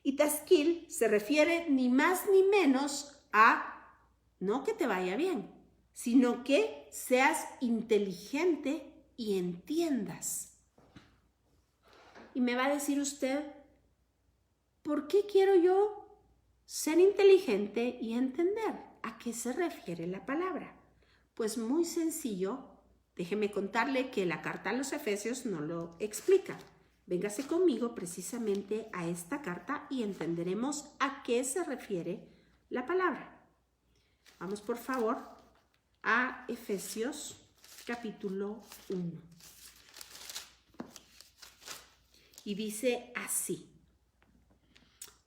Y tasquil se refiere ni más ni menos a no que te vaya bien, sino que seas inteligente y entiendas. Y me va a decir usted, ¿por qué quiero yo ser inteligente y entender? ¿A qué se refiere la palabra? Pues muy sencillo, déjeme contarle que la carta a los Efesios no lo explica. Véngase conmigo precisamente a esta carta y entenderemos a qué se refiere la palabra. Vamos por favor a Efesios capítulo 1. Y dice así.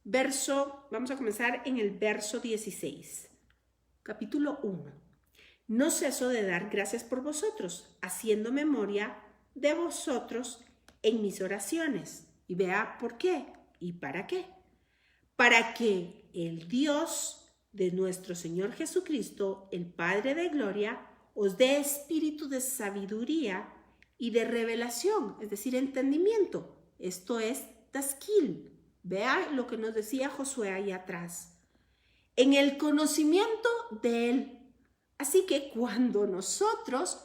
Vamos a comenzar en el verso 16. Capítulo 1. No ceso de dar gracias por vosotros, haciendo memoria de vosotros en mis oraciones. Y vea por qué y para qué. Para que el Dios de nuestro Señor Jesucristo, el Padre de gloria, os dé espíritu de sabiduría y de revelación, es decir, entendimiento. Esto es tasquil. Vea lo que nos decía Josué ahí atrás. En el conocimiento de Él. Así que cuando nosotros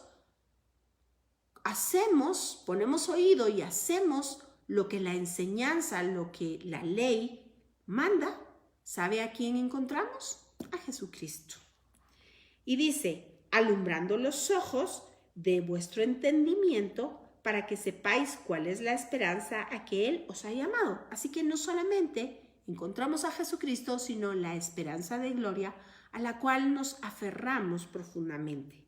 ponemos oído y hacemos lo que la enseñanza, lo que la ley manda, ¿sabe a quién encontramos? A Jesucristo. Y dice, alumbrando los ojos de vuestro entendimiento, para que sepáis cuál es la esperanza a que Él os ha llamado. Así que no solamente encontramos a Jesucristo, sino la esperanza de gloria a la cual nos aferramos profundamente.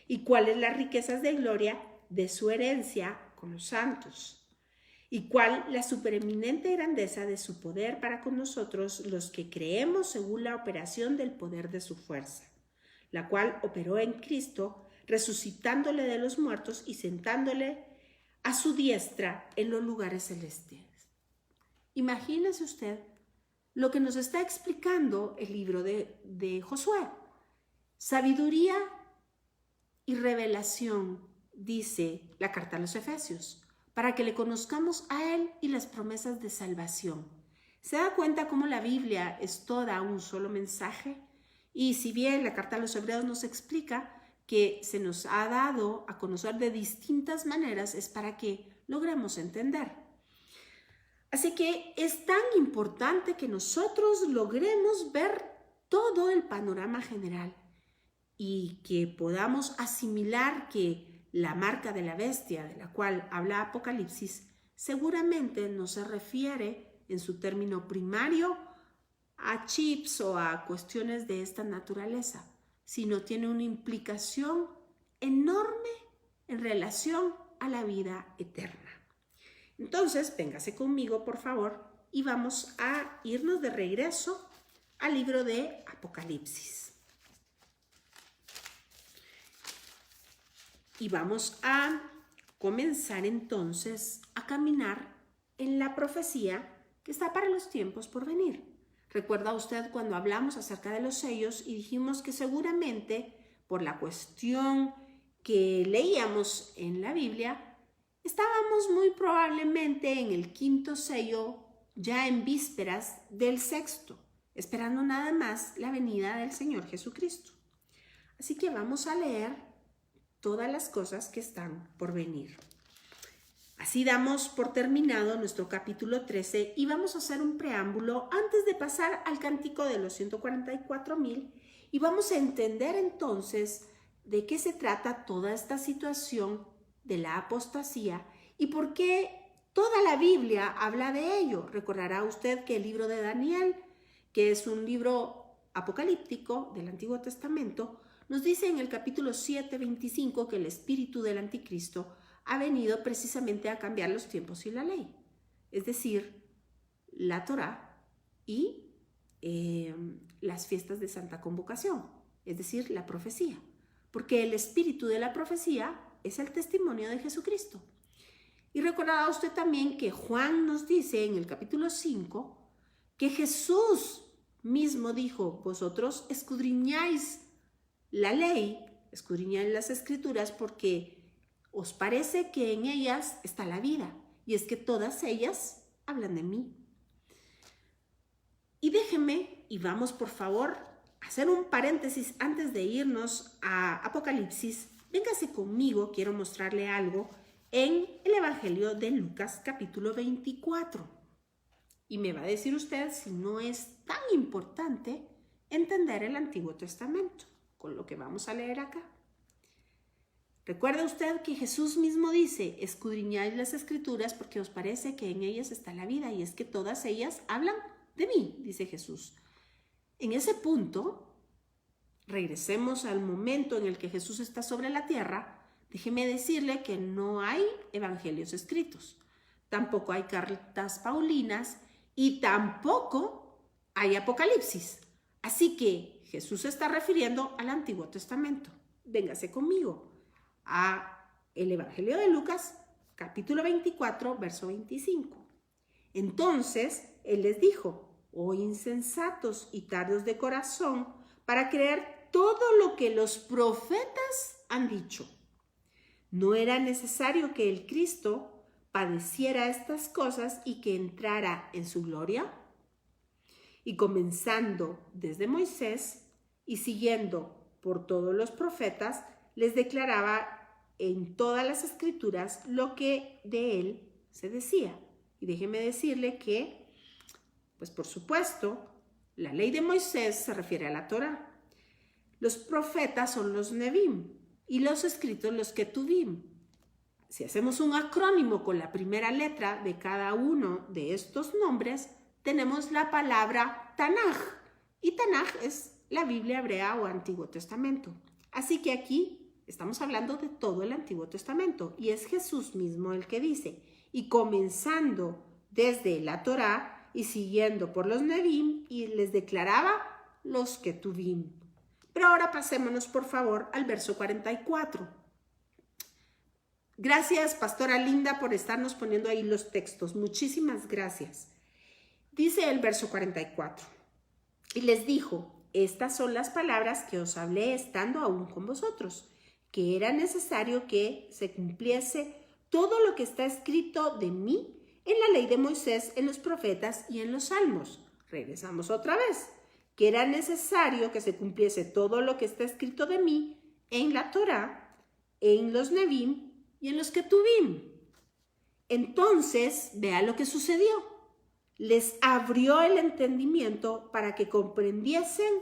¿Y cuáles las riquezas de gloria de su herencia con los santos? ¿Y cuál la supereminente grandeza de su poder para con nosotros, los que creemos según la operación del poder de su fuerza, la cual operó en Cristo, resucitándole de los muertos y sentándole a su diestra en los lugares celestes? Imagínese usted lo que nos está explicando el libro de Josué. Sabiduría y revelación, dice la carta a los Efesios, para que le conozcamos a Él y las promesas de salvación. ¿Se da cuenta cómo la Biblia es toda un solo mensaje? Y si bien la carta a los Hebreos nos explica que se nos ha dado a conocer de distintas maneras, es para que logremos entender. Así que es tan importante que nosotros logremos ver todo el panorama general y que podamos asimilar que la marca de la bestia de la cual habla Apocalipsis seguramente no se refiere en su término primario a chips o a cuestiones de esta naturaleza, sino tiene una implicación enorme en relación a la vida eterna. Entonces, véngase conmigo, por favor, y vamos a irnos de regreso al libro de Apocalipsis. Y vamos a comenzar entonces a caminar en la profecía que está para los tiempos por venir. ¿Recuerda usted cuando hablamos acerca de los sellos y dijimos que seguramente por la cuestión que leíamos en la Biblia, estábamos muy probablemente en el quinto sello, ya en vísperas del sexto, esperando nada más la venida del Señor Jesucristo? Así que vamos a leer todas las cosas que están por venir. Así damos por terminado nuestro capítulo 13 y vamos a hacer un preámbulo antes de pasar al cántico de los 144,000 y vamos a entender entonces de qué se trata toda esta situación de la apostasía y por qué toda la Biblia habla de ello. Recordará usted que el libro de Daniel, que es un libro apocalíptico del Antiguo Testamento, nos dice en el capítulo 7:25 que el espíritu del anticristo ha venido precisamente a cambiar los tiempos y la ley, es decir, la Torá y las fiestas de Santa Convocación, es decir, la profecía, porque el espíritu de la profecía es el testimonio de Jesucristo. Y recordará usted también que Juan nos dice en el capítulo 5 que Jesús mismo dijo: vosotros escudriñáis la ley, escudriñáis las escrituras porque os parece que en ellas está la vida, y es que todas ellas hablan de mí. Y déjenme, y vamos por favor a hacer un paréntesis antes de irnos a Apocalipsis. Véngase conmigo, quiero mostrarle algo en el Evangelio de Lucas capítulo 24. Y me va a decir usted si no es tan importante entender el Antiguo Testamento con lo que vamos a leer acá. Recuerda usted que Jesús mismo dice: escudriñáis las escrituras porque os parece que en ellas está la vida, y es que todas ellas hablan de mí, dice Jesús. En ese punto, regresemos al momento en el que Jesús está sobre la tierra. Déjeme decirle que no hay evangelios escritos, tampoco hay cartas paulinas y tampoco hay Apocalipsis. Así que Jesús se está refiriendo al Antiguo Testamento. Véngase conmigo a el Evangelio de Lucas, capítulo 24, verso 25. Entonces él les dijo: oh insensatos y tardos de corazón, para creer todo lo que los profetas han dicho. ¿No era necesario que el Cristo padeciera estas cosas y que entrara en su gloria? Y comenzando desde Moisés y siguiendo por todos los profetas, les declaraba en todas las escrituras lo que de él se decía. Y déjeme decirle que, pues por supuesto, la ley de Moisés se refiere a la Torá. Los profetas son los Nevim y los escritos los Ketuvim. Si hacemos un acrónimo con la primera letra de cada uno de estos nombres, tenemos la palabra Tanaj. Y Tanaj es la Biblia hebrea o Antiguo Testamento. Así que aquí estamos hablando de todo el Antiguo Testamento. Y es Jesús mismo el que dice: y comenzando desde la Torá y siguiendo por los Nevim, y les declaraba los Ketuvim. Pero ahora pasémonos por favor al verso 44. Gracias, pastora Linda, por estarnos poniendo ahí los textos. Muchísimas gracias. Dice el verso 44. Y les dijo: estas son las palabras que os hablé estando aún con vosotros, que era necesario que se cumpliese todo lo que está escrito de mí en la ley de Moisés, en los profetas y en los salmos. Regresamos otra vez. Que era necesario que se cumpliese todo lo que está escrito de mí en la Torá, en los Nevim y en los Ketuvim. Entonces, vea lo que sucedió. Les abrió el entendimiento para que comprendiesen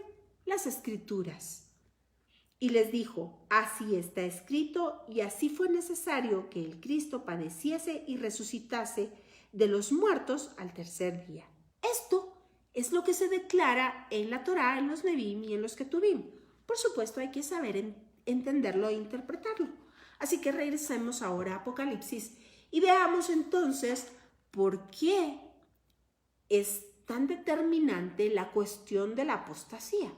las escrituras. Y les dijo: así está escrito, y así fue necesario que el Cristo padeciese y resucitase de los muertos al tercer día. Esto es lo que se declara en la Torá, en los Nevim y en los Ketuvim. Por supuesto, hay que saber entenderlo e interpretarlo. Así que regresemos ahora a Apocalipsis y veamos entonces por qué es tan determinante la cuestión de la apostasía.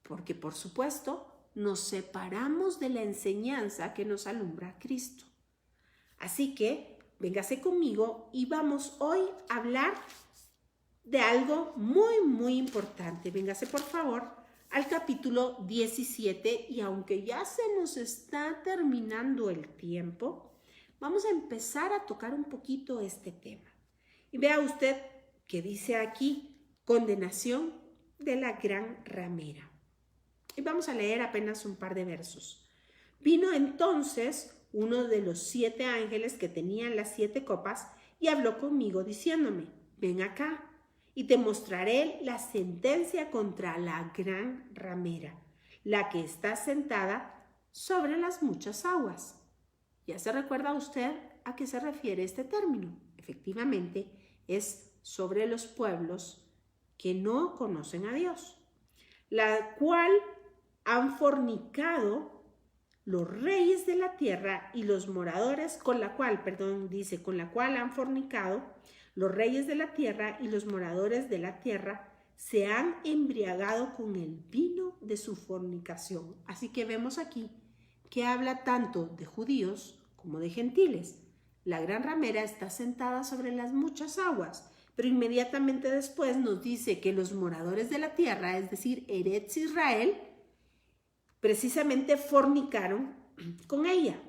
Porque, por supuesto, nos separamos de la enseñanza que nos alumbra a Cristo. Así que, véngase conmigo y vamos hoy a hablar de algo muy, muy importante. Véngase, por favor, al capítulo 17, y aunque ya se nos está terminando el tiempo, vamos a empezar a tocar un poquito este tema. Y vea usted que dice aquí: condenación de la gran ramera. Y vamos a leer apenas un par de versos. Vino entonces uno de los 7 ángeles que tenían las 7 copas y habló conmigo diciéndome: ven acá y te mostraré la sentencia contra la gran ramera, la que está sentada sobre las muchas aguas. ¿Ya se recuerda usted a qué se refiere este término? Efectivamente, es sobre los pueblos que no conocen a Dios, la cual han fornicado los reyes de la tierra y los moradores, con la cual han fornicado los reyes de la tierra y los moradores de la tierra se han embriagado con el vino de su fornicación. Así que vemos aquí que habla tanto de judíos como de gentiles. La gran ramera está sentada sobre las muchas aguas, pero inmediatamente después nos dice que los moradores de la tierra, es decir, Eretz Israel, precisamente fornicaron con ella.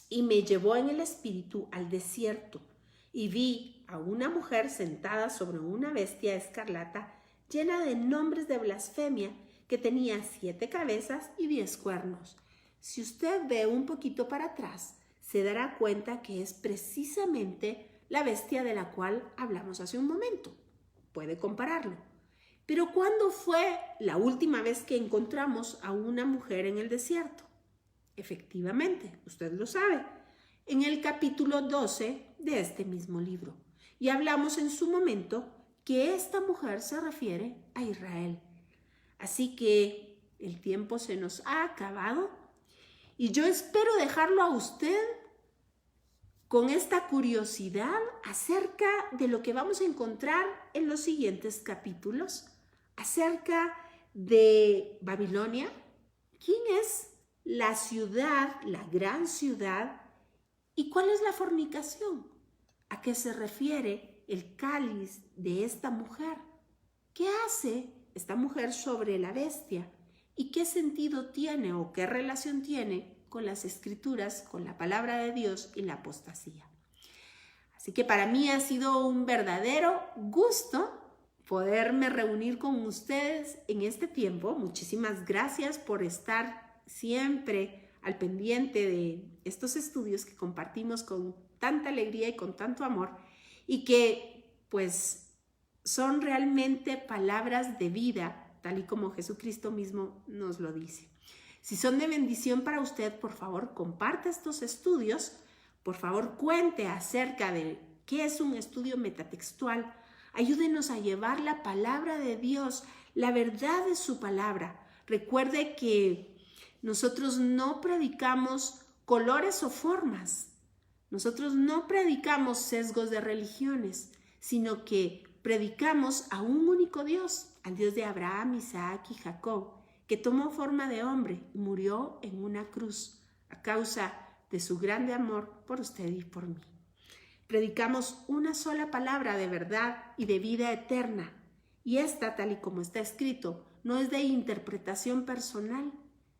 Y me llevó en el espíritu al desierto y vi a una mujer sentada sobre una bestia escarlata llena de nombres de blasfemia que tenía 7 cabezas y 10 cuernos. Si usted ve un poquito para atrás, se dará cuenta que es precisamente la bestia de la cual hablamos hace un momento. Puede compararlo. Pero ¿cuándo fue la última vez que encontramos a una mujer en el desierto? Efectivamente, usted lo sabe, en el capítulo 12 de este mismo libro. Y hablamos en su momento que esta mujer se refiere a Israel. Así que el tiempo se nos ha acabado y yo espero dejarlo a usted con esta curiosidad acerca de lo que vamos a encontrar en los siguientes capítulos, acerca de Babilonia. ¿Quién es la ciudad, la gran ciudad? ¿Y cuál es la fornicación? ¿A qué se refiere el cáliz de esta mujer? ¿Qué hace esta mujer sobre la bestia? ¿Y qué sentido tiene o qué relación tiene con las escrituras, con la palabra de Dios y la apostasía? Así que para mí ha sido un verdadero gusto poderme reunir con ustedes en este tiempo. Muchísimas gracias por estar siempre al pendiente de estos estudios que compartimos con tanta alegría y con tanto amor y que pues son realmente palabras de vida, tal y como Jesucristo mismo nos lo dice. Si son de bendición para usted, por favor, comparte estos estudios. Por favor, cuente acerca de qué es un estudio metatextual. Ayúdenos a llevar la palabra de Dios, la verdad de su palabra. Recuerde que nosotros no predicamos colores o formas. Nosotros no predicamos sesgos de religiones, sino que predicamos a un único Dios, al Dios de Abraham, Isaac y Jacob, que tomó forma de hombre y murió en una cruz a causa de su grande amor por usted y por mí. Predicamos una sola palabra de verdad y de vida eterna, y esta, tal y como está escrito, no es de interpretación personal,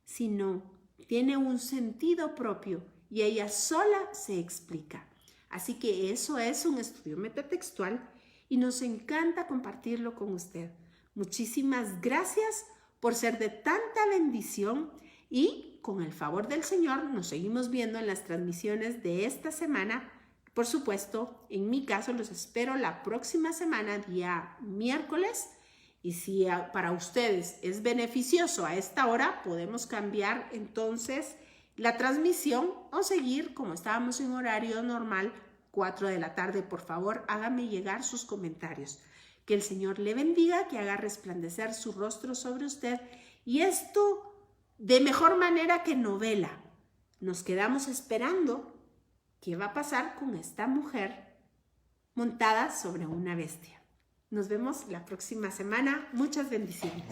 sino tiene un sentido propio y ella sola se explica. Así que eso es un estudio metatextual y nos encanta compartirlo con usted. Muchísimas gracias por ser de tanta bendición y con el favor del Señor nos seguimos viendo en las transmisiones de esta semana. Por supuesto, en mi caso los espero la próxima semana, día miércoles, y si para ustedes es beneficioso a esta hora, podemos cambiar entonces la transmisión o seguir como estábamos en horario normal, 4 de la tarde. Por favor, hágame llegar sus comentarios. Que el Señor le bendiga, que haga resplandecer su rostro sobre usted, y esto de mejor manera que novela. Nos quedamos esperando qué va a pasar con esta mujer montada sobre una bestia. Nos vemos la próxima semana. Muchas bendiciones.